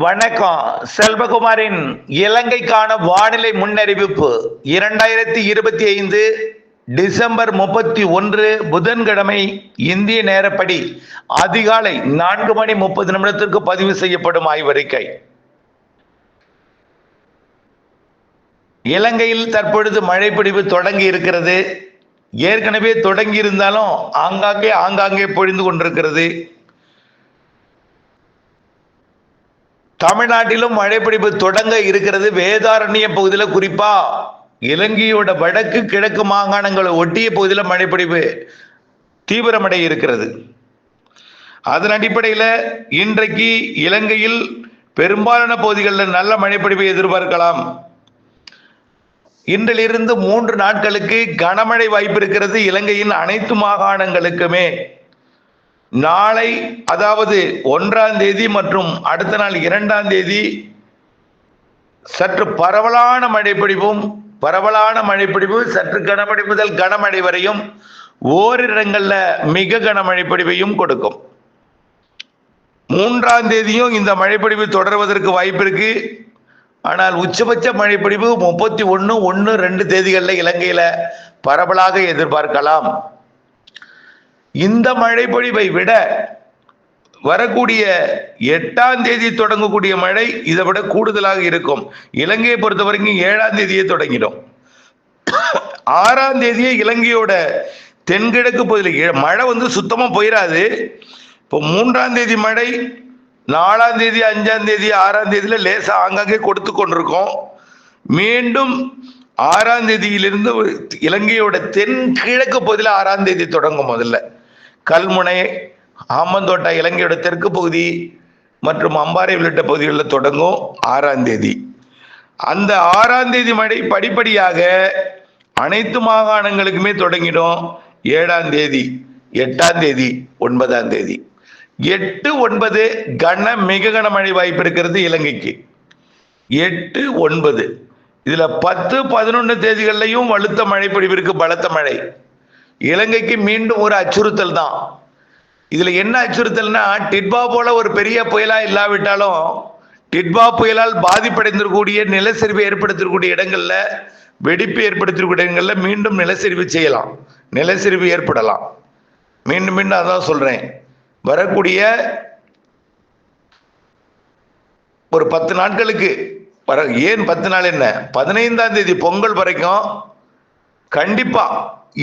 வணக்கம். செல்வகுமாரின் இலங்கைக்கான வானிலை முன்னறிவிப்பு 2025 டிசம்பர் 31 புதன்கிழமை இந்திய நேரப்படி அதிகாலை 4:30 பதிவு செய்யப்படும் ஆய்வறிக்கை. இலங்கையில் தற்பொழுது மழைப்பிடிவு தொடங்கி இருக்கிறது. ஏற்கனவே தொடங்கி இருந்தாலும் ஆங்காங்கே பொழிந்து கொண்டிருக்கிறது. தமிழ்நாட்டிலும் மழைப்பிடிப்பு தொடங்க இருக்கிறது. வேதாரண்ய பகுதியில், குறிப்பா இலங்கையோட வடக்கு கிழக்கு மாகாணங்களை ஒட்டிய பகுதியில் மழைப்பிடிப்பு தீவிரமடைய இருக்கிறது. அதன் அடிப்படையில் இன்றைக்கு இலங்கையில் பெரும்பாலான பகுதிகளில் நல்ல மழைப்பிடிப்பை எதிர்பார்க்கலாம். இன்றிலிருந்து 3 நாட்களுக்கு கனமழை வாய்ப்பு இருக்கிறது இலங்கையின் அனைத்து மாகாணங்களுக்குமே. நாளை, அதாவது 1ஆம் தேதி மற்றும் அடுத்த நாள் 2ஆம் தேதி சற்று பரவலான மழைப்பிடிப்பு சற்று கனமழை முதல் கனமழை வரையும் ஓரிடங்கள்ல மிக கனமழை பொழிவையும் கொடுக்கும். 3ஆம் தேதியும் இந்த மழைப்பிடிப்பு தொடர்வதற்கு வாய்ப்பு இருக்கு. ஆனால் உச்சபட்ச மழைப்பிடிப்பு 31, 1, 2 தேதிகளில் இலங்கையில பரவலாக எதிர்பார்க்கலாம். இந்த மழைப்பொழிவை விட வரக்கூடிய 8ஆம் தேதி தொடங்கக்கூடிய மழை இதை விட கூடுதலாக இருக்கும். இலங்கையை பொறுத்த வரைக்கும் 7ஆம் தேதியே தொடங்கிடும். 6ஆம் தேதியே இலங்கையோட தென்கிழக்கு பகுதியில் மழை சுத்தமா போயிடாது. இப்போ 3ஆம் தேதி மழை, 4ஆம் தேதி, 5ஆம் தேதி, 6ஆம் தேதியில லேசா ஆங்காங்கே கொடுத்து கொண்டிருக்கோம். மீண்டும் 6ஆம் தேதியிலிருந்து இலங்கையோட தென்கிழக்கு பகுதியில் 6ஆம் தேதி தொடங்கும். முதல்ல கல்முனை, ஆமந்தோட்டா, இலங்கையோட தெற்கு பகுதி மற்றும் அம்பாறை உள்ளிட்ட பகுதிகளில் தொடங்கும் 6ஆம் தேதி. அந்த 6ஆம் தேதி மழை படிப்படியாக அனைத்து மாகாணங்களுக்குமே தொடங்கிடும். 7ஆம் தேதி, 8ஆம் தேதி, 9ஆம் தேதி, 8, 9 மிக கனமழை வாய்ப்பு இருக்கிறது இலங்கைக்கு. 8, 9 இதுல 10, 11 தேதிகளிலையும் வலுத்த மழை பொழிவிற்கு, பலத்த மழை. இலங்கைக்கு மீண்டும் ஒரு அச்சுறுத்தல் தான். இதுல என்ன அச்சுறுத்தல்னா, டிட்வா போல ஒரு பெரிய புயலா இல்லாவிட்டாலும் டிட்வா புயலால் பாதிப்படைந்திருக்கக்கூடிய, நிலச்சரிவை ஏற்படுத்தக்கூடிய இடங்கள்ல, வெடிப்பு ஏற்படுத்தக்கூடிய இடங்கள்ல மீண்டும் நிலச்சரிவு செய்யலாம், நிலச்சரிவு ஏற்படலாம். மீண்டும் அதான் சொல்றேன். வரக்கூடிய ஒரு 10 நாட்களுக்கு, ஏன் 10 நாள் என்ன, 15ஆம் தேதி பொங்கல் வரைக்கும் கண்டிப்பா,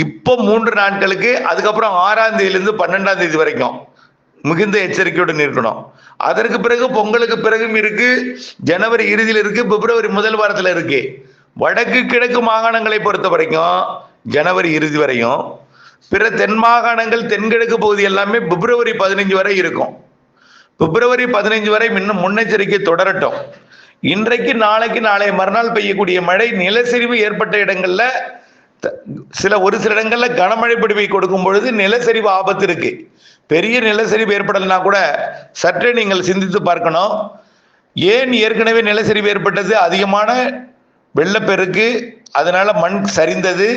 இப்போ 3 நாட்களுக்கு, அதுக்கப்புறம் 6ஆம் தேதியிலிருந்து 12ஆம் தேதி வரைக்கும் மிகுந்த எச்சரிக்கையுடன் இருக்கணும். அதற்கு பிறகு பொங்கலுக்கு பிறகும் இருக்கு, ஜனவரி இறுதியில் இருக்கு, பிப்ரவரி முதல் வாரத்தில் இருக்கு. வடக்கு கிழக்கு மாகாணங்களை பொறுத்த வரைக்கும் ஜனவரி இறுதி வரையும், பிற தென் மாகாணங்கள், தென்கிழக்கு பகுதி எல்லாமே பிப்ரவரி 15 வரை இருக்கும். பிப்ரவரி 15 வரை இன்னும் முன்னெச்சரிக்கை தொடரட்டும். இன்றைக்கு, நாளைக்கு, நாளை மறுநாள் பெய்யக்கூடிய மழை நிலச்சரிவு ஏற்பட்ட இடங்கள்ல, ஒரு சில இடங்கள்ல கனமழை பொழிவை கொடுக்கும் பொழுது நிலச்சரிவு ஆபத்து இருக்கு. பெரிய நிலச்சரிவு ஏற்படலைன்னா கூட சற்றே நீங்கள் சிந்தித்து பார்க்கணும். ஏன் ஏற்கனவே நிலச்சரிவு ஏற்பட்டது? அதிகமான வெள்ளப்பெருக்கு, அதனால மண் சரிந்தது.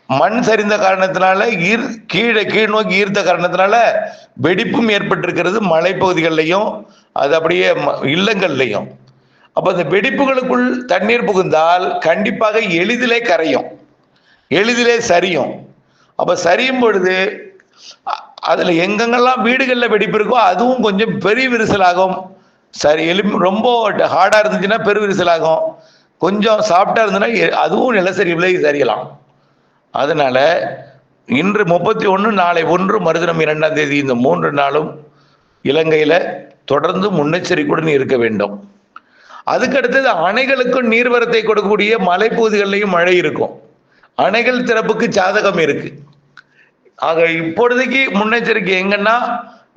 மண் சரிந்த காரணத்தினால கீழ் நோக்கி ஈர்த்த காரணத்தினால வெடிப்பும் ஏற்பட்டிருக்கிறது மலைப்பகுதிகளிலையும், அது அப்படியே இல்லங்கள்லையும். அப்ப அந்த வெடிப்புகளுக்குள் தண்ணீர் புகுந்தால் கண்டிப்பாக எளிதிலே கரையும், எளிதிலே சரியும். அப்ப சரியும் பொழுது அதுல எங்கெங்கெல்லாம் வீடுகளில் வெடிப்பு இருக்கோ அதுவும் கொஞ்சம் பெரிய விரிசலாகும். ரொம்ப ஹார்டா இருந்துச்சுன்னா பெரு விரிசலாகும், கொஞ்சம் சாஃப்டா இருந்ததுன்னா அதுவும் நிலச்சரிவுல சரியலாம். அதனால இன்று 31, நாளை 1, மறுதினம் 2ஆம் தேதி, இந்த 3 நாளும் இலங்கையில தொடர்ந்து முன்னெச்சரிக்கையுடன் இருக்க வேண்டும். அதுக்கடுத்தது அணைகளுக்கும் நீர்வரத்தை கொடுக்கக்கூடிய மலைப்பகுதிகளிலையும் மழை இருக்கும். அணைகள் திறப்புக்கு சாதகம் இருக்கு. ஆக இப்பொழுதைக்கு முன்னெச்சரிக்கை எங்கன்னா,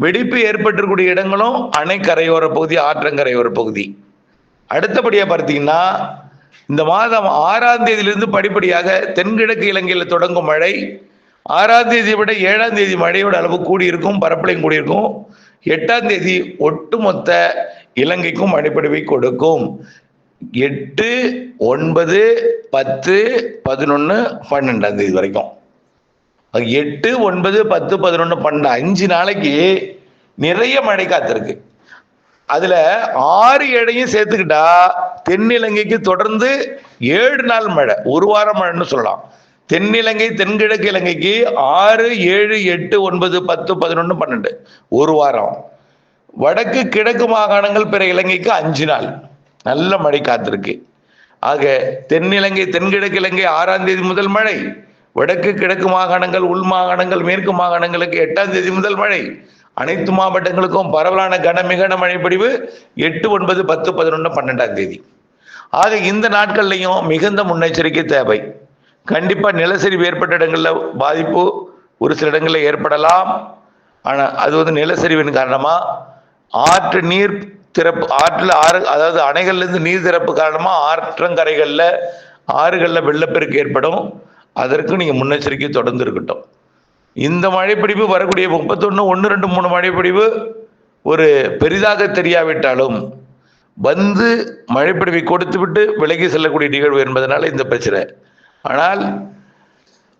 வெடிப்பு ஏற்பட்டிருக்கூடிய இடங்களும் அணை கரையோர பகுதி, ஆற்றங்கரையோர பகுதி. அடுத்தபடியா பார்த்தீங்கன்னா, இந்த மாதம் 6ஆம் தேதியிலிருந்து படிப்படியாக தென்கிழக்கு இலங்கையில தொடங்கும் மழை 6ஆம் தேதியை விட 7ஆம் தேதி மழையோட அளவு கூடியிருக்கும், பரப்பளையும் கூடியிருக்கும். 8ஆம் தேதி ஒட்டுமொத்த இலங்கைக்கும் மழைப்பொழிவை கொடுக்கும். 8, 9, 10, 11, 12ஆம் தேதி வரைக்கும். 8, 9, 10, 11, 12 5 நாளைக்கு நிறைய மழை காத்திருக்கு. அதுல 6 7ஐயும் சேர்த்துக்கிட்டா தென்னிலங்கைக்கு தொடர்ந்து 7 நாள் மழை, ஒரு வாரம் மழைன்னு சொல்லலாம். தென்னிலங்கை தென்கிழக்கு இலங்கைக்கு 6 7 8 9 10 11 12 ஒரு வாரம். வடக்கு கிழக்கு மாகாணங்கள் பிற இலங்கைக்கு 5 நாள் நல்ல மழை காத்திருக்கு. ஆக தென்னிலங்கை தென்கிழக்கு இலங்கை 6ஆம் தேதி முதல் மழை, வடக்கு கிழக்கு மாகாணங்கள் உள் மாகாணங்கள் மேற்கு மாகாணங்களுக்கு 8ஆம் தேதி முதல் மழை, அனைத்து மாவட்டங்களுக்கும் பரவலான மிக மழை பொழிவு 8 9 10 11 12ஆம் தேதி. ஆக இந்த நாட்கள்லையும் மிகுந்த முன்னெச்சரிக்கை தேவை. கண்டிப்பா நிலச்சரிவு ஏற்பட்ட இடங்கள்ல பாதிப்பு ஒரு சில இடங்கள்ல ஏற்படலாம். ஆனா அது நிலச்சரிவின் காரணமா ஆற்று நீர் திறப்பு, ஆற்றுல அதாவது அணைகள்ல இருந்து நீர் திறப்பு காரணமா ஆற்றங்கரைகள்ல ஆறுகள்ல வெள்ளப்பெருக்கு ஏற்படும். அதற்கு நீங்க முன்னெச்சரிக்கை தொடர்ந்து இருக்கட்டும். இந்த மழைப்பிடிப்பு வரக்கூடிய 31 1 2 3 மழைப்பிடிவு ஒரு பெரிதாக தெரியாவிட்டாலும் வந்து மழைப்பிடிவை கொடுத்து விட்டு விலகி செல்லக்கூடிய நிகழ்வு என்பதனால இந்த பிரச்சனை. ஆனால்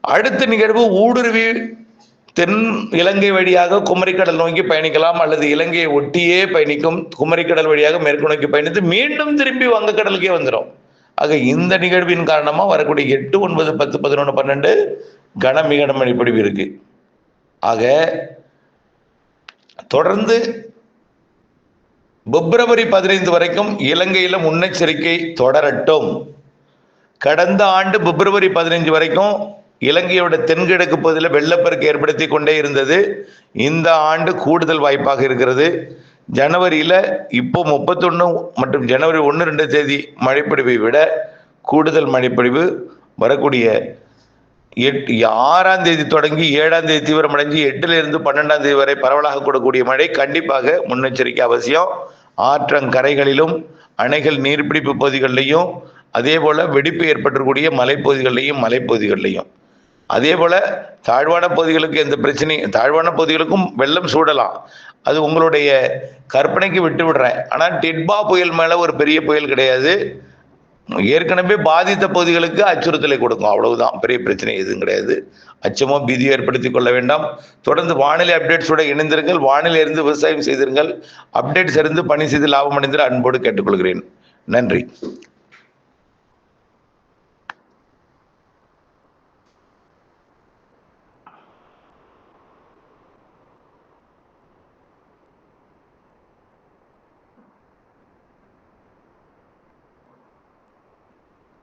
அடுத்த நிகழ்வு ஊடுருவி தென் இலங்கை வழியாக குமரிக்கடல் நோக்கி பயணிக்கலாம், அல்லது இலங்கையை ஒட்டியே பயணிக்கும் குமரிக்கடல் வழியாக மேற்கு நோக்கி பயணித்து மீண்டும் திரும்பி வங்கக்கடலுக்கே வந்துடும். ஆக இந்த நிகழ்வின் காரணமா வரக்கூடிய 8 9 10 11 12 மிக கனமழை பொழிவு இருக்கு. ஆக தொடர்ந்து பிப்ரவரி 15 வரைக்கும் இலங்கையில முன்னெச்சரிக்கை தொடரட்டும். கடந்த ஆண்டு பிப்ரவரி 15 வரைக்கும் இலங்கையோட தென்கிழக்கு பகுதியில் வெள்ளப்பெருக்கு ஏற்படுத்தி கொண்டே இருந்தது. இந்த ஆண்டு கூடுதல் வாய்ப்பாக இருக்கிறது. ஜனவரியில இப்போ 31 மற்றும் ஜனவரி 1 2 தேதி மழைப்பொழிவை விட கூடுதல் மழைப்பொழிவு வரக்கூடிய 6ஆம் தேதி தொடங்கி 7ஆம் தேதி தீவிரமடைஞ்சு 8ல இருந்து 12ஆம் தேதி வரை பரவலாக கூடக்கூடிய மழை கண்டிப்பாக முன்னெச்சரிக்கை அவசியம். ஆற்றங்கரைகளிலும் அணைகள் நீர்பிடிப்பு பகுதிகளிலையும் அதே போல வெடிப்பு ஏற்பட்டிருக்கூடிய மலைப்பகுதிகளிலையும் அதே போல தாழ்வான பகுதிகளுக்கு எந்த பிரச்சனையும், தாழ்வான பகுதிகளுக்கும் வெள்ளம் சூடலாம், அது உங்களுடைய கற்பனைக்கு விட்டு விடுறேன். ஆனால் டிட்பா புயல் மேல ஒரு பெரிய புயல் கிடையாது. ஏற்கனவே பாதித்த பகுதிகளுக்கு அச்சுறுத்தலை கொடுக்கும், அவ்வளவுதான். பெரிய பிரச்சனை எதுவும் கிடையாது. அச்சமோ பீதியோ ஏற்படுத்திக் கொள்ள வேண்டாம். தொடர்ந்து வானிலை அப்டேட்ஸோட இணைந்திருங்கள். வானிலை இருந்து விவசாயம் செய்திருங்கள். அப்டேட்ஸ் இருந்து பணி செய்து லாபம் அடைந்து அன்போடு கேட்டுக்கொள்கிறேன். நன்றி.